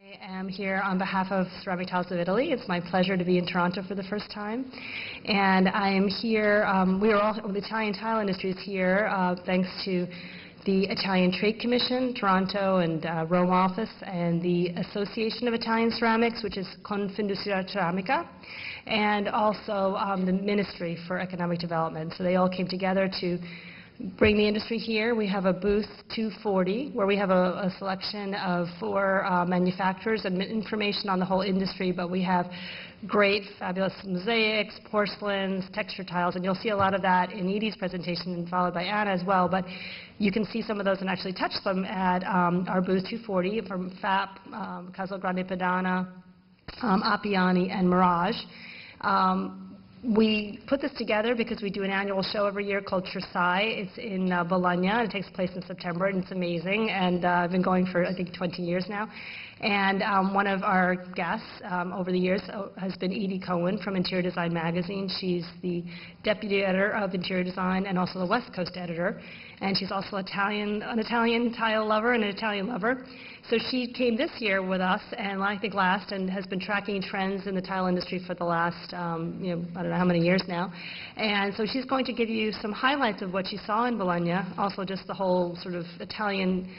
I am here on behalf of Ceramic Tiles of Italy. It's my pleasure to be in Toronto for the first time. And I am here, the Italian tile industry is here thanks to the Italian Trade Commission, Toronto and Rome office, and the Association of Italian Ceramics, which is Confindustria Ceramica, and also the Ministry for Economic Development. So they all came together to bring the industry here. We have a booth 240 where we have a selection of 4 manufacturers and information on the whole industry, but we have great, fabulous mosaics, porcelains, texture tiles, and you'll see a lot of that in Edie's presentation and followed by Anna as well, but you can see some of those and actually touch them at our booth 240 from FAP, Casal Grande Padana, Appiani, and Mirage. We put this together because we do an annual show every year called Tresai. It's in Bologna. It takes place in September, and it's amazing. And I've been going for, I think, 20 years now. And one of our guests over the years has been Edie Cohen from Interior Design Magazine. She's the deputy editor of Interior Design and also the West Coast editor. And she's also an Italian tile lover and an Italian lover. So she came this year with us, and I think last, and has been tracking trends in the tile industry for the last, I don't know how many years now. And so she's going to give you some highlights of what she saw in Bologna, also just the whole sort of Italian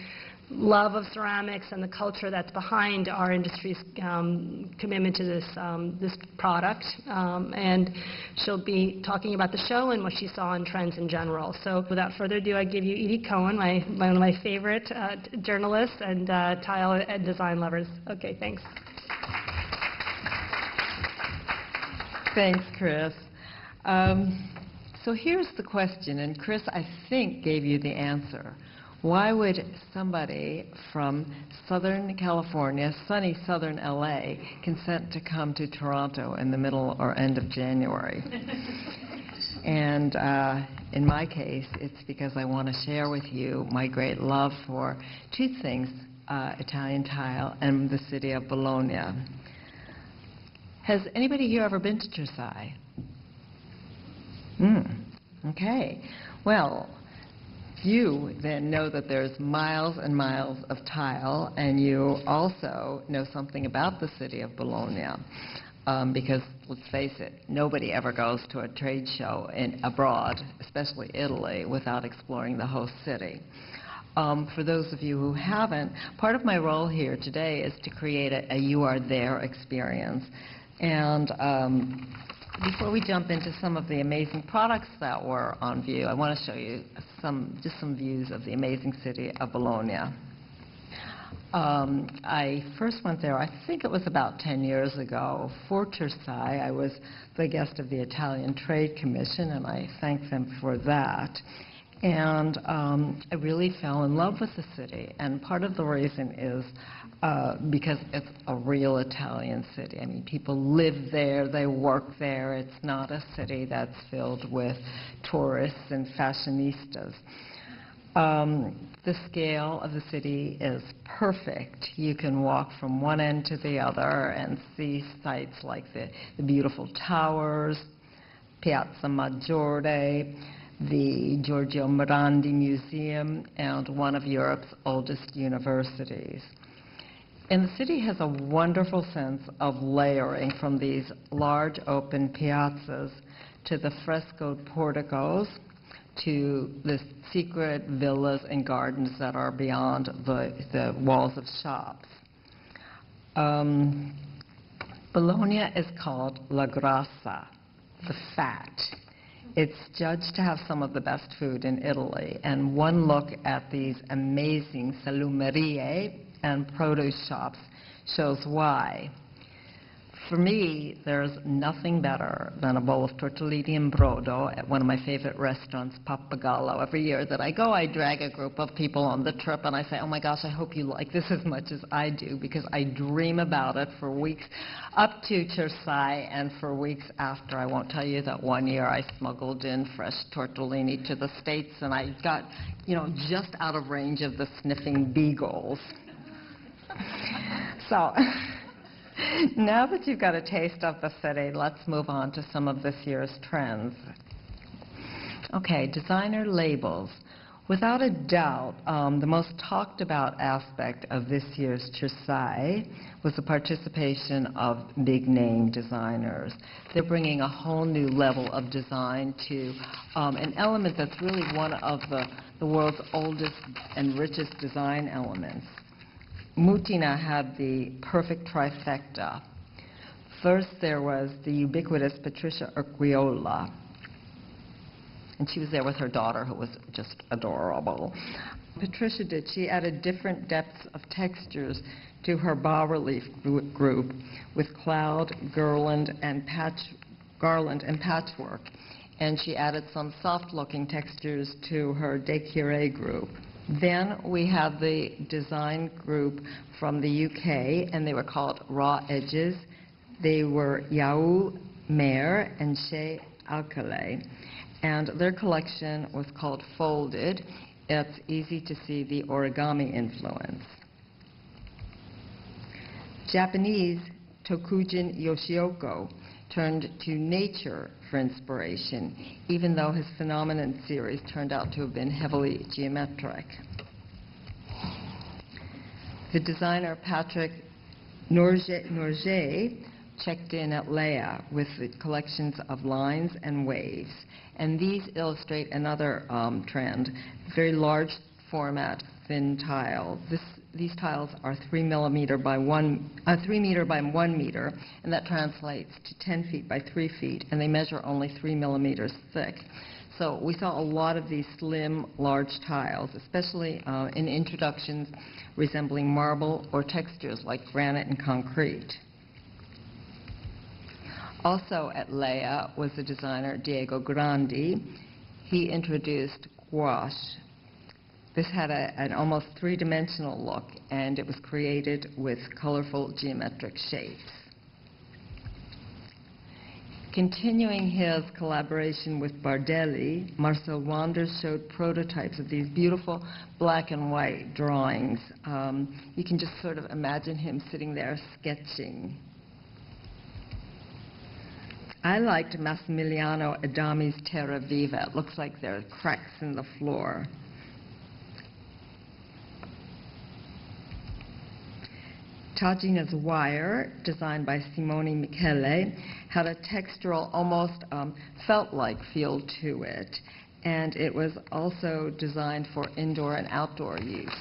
love of ceramics and the culture that's behind our industry's commitment to this product. And she'll be talking about the show and what she saw in trends in general. So without further ado, I give you Edie Cohen, one of my favorite journalists and tile and design lovers. Okay, thanks. Thanks, Chris. So here's the question, and Chris, I think, gave you the answer. Why would somebody from Southern California, sunny Southern LA, consent to come to Toronto in the middle or end of January? And in my case, it's because I want to share with you my great love for 2 things, Italian tile and the city of Bologna. Has anybody here ever been to Tresai? Okay. Well, you then know that there's miles and miles of tile, and you also know something about the city of Bologna, because let's face it, nobody ever goes to a trade show abroad, especially Italy, without exploring the host city. For those of you who haven't, part of my role here today is to create a You Are There experience. And before we jump into some of the amazing products that were on view, I want to show you just some views of the amazing city of Bologna. I first went there, I think it was about 10 years ago, for Tresai. I was the guest of the Italian Trade Commission, and I thank them for that. And I really fell in love with the city, and part of the reason is because it's a real Italian city. I mean, people live there, they work there. It's not a city that's filled with tourists and fashionistas. The scale of the city is perfect. You can walk from one end to the other and see sites like the beautiful towers, Piazza Maggiore, the Giorgio Morandi Museum, and one of Europe's oldest universities. And the city has a wonderful sense of layering, from these large open piazzas to the frescoed porticos to the secret villas and gardens that are beyond the walls of shops. Bologna is called La Grassa, the fat. It's judged to have some of the best food in Italy, and one look at these amazing salumerie and produce shops shows why. For me, there's nothing better than a bowl of tortellini in brodo at one of my favorite restaurants, Pappagallo. Every year that I go, I drag a group of people on the trip, and I say, oh my gosh, I hope you like this as much as I do, because I dream about it for weeks up to Tresai and for weeks after. I won't tell you that one year I smuggled in fresh tortellini to the States, and I got, just out of range of the sniffing beagles. So now that you've got a taste of the city, let's move on to some of this year's trends. Okay, designer labels. Without a doubt, the most talked about aspect of this year's Chersai was the participation of big-name designers. They're bringing a whole new level of design to an element that's really one of the world's oldest and richest design elements. Mutina had the perfect trifecta. First, there was the ubiquitous Patricia Urquiola, and she was there with her daughter, who was just adorable. Patricia she added different depths of textures to her bas-relief group with cloud, garland, and patchwork. And she added some soft-looking textures to her déchiré group. Then we had the design group from the UK, and they were called Raw Edges. They were Yaou Mayer and Shea Alcalay. And their collection was called Folded. It's easy to see the origami influence. Japanese Tokujin Yoshioka turned to nature for inspiration, even though his Phenomenon series turned out to have been heavily geometric. The designer Patrick Nourget checked in at Leia with the collections of lines and waves. And these illustrate another trend, very large format thin tile. These tiles are 3 meter by 1 meter, and that translates to 10 feet by 3 feet, and they measure only 3 millimeters thick. So we saw a lot of these slim, large tiles, especially in introductions resembling marble or textures like granite and concrete. Also at Leia was the designer Diego Grandi. He introduced gouache. This had an almost three-dimensional look, and it was created with colorful geometric shapes. Continuing his collaboration with Bardelli, Marcel Wanders showed prototypes of these beautiful black and white drawings. You can just sort of imagine him sitting there sketching. I liked Massimiliano Adami's Terra Viva. It looks like there are cracks in the floor. Tagina's Wire, designed by Simone Michele, had a textural, almost felt-like feel to it. And it was also designed for indoor and outdoor use.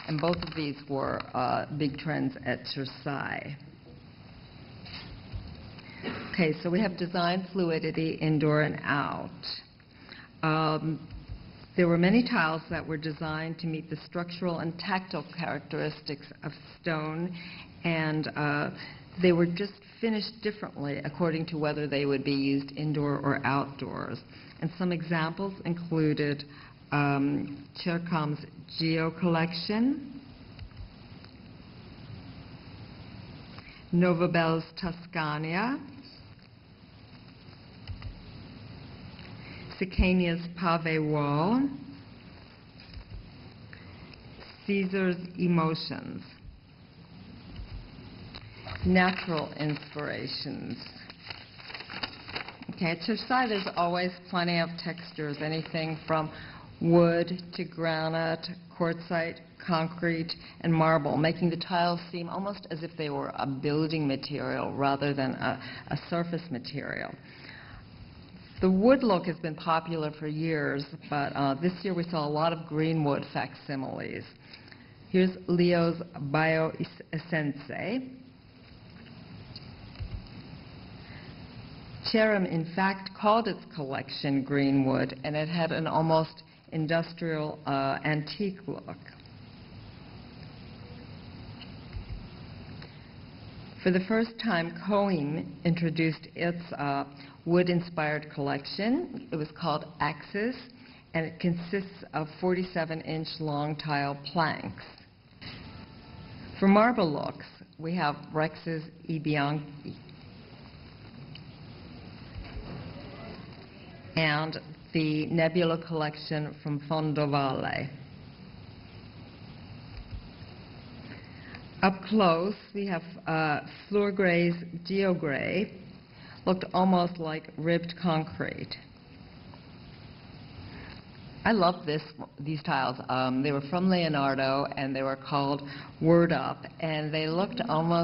And both of these were big trends at Chersai. Okay, so we have design fluidity indoor and out. There were many tiles that were designed to meet the structural and tactile characteristics of stone, and they were just finished differently according to whether they would be used indoor or outdoors. And some examples included Cercom's Geo collection, Novabel's Tuscania, Sicania's Pave Wall, Caesar's Emotions. Natural inspirations. Okay, at Chersai there's always plenty of textures, anything from wood to granite, quartzite, concrete, and marble, making the tiles seem almost as if they were a building material rather than a surface material. The wood look has been popular for years, but this year we saw a lot of green wood facsimiles. Here's Leo's Bio Essence. Cherem, in fact, called its collection greenwood, and it had an almost industrial antique look. For the first time, Cohen introduced its wood-inspired collection. It was called Axis, and it consists of 47-inch long tile planks. For marble looks, we have Rex's I Bianchi and the Nebula collection from Fondovalle. Up close, we have Fleur Gray's Geo Gray, looked almost like ribbed concrete. I love these tiles. They were from Leonardo, and they were called Word Up, and they looked almost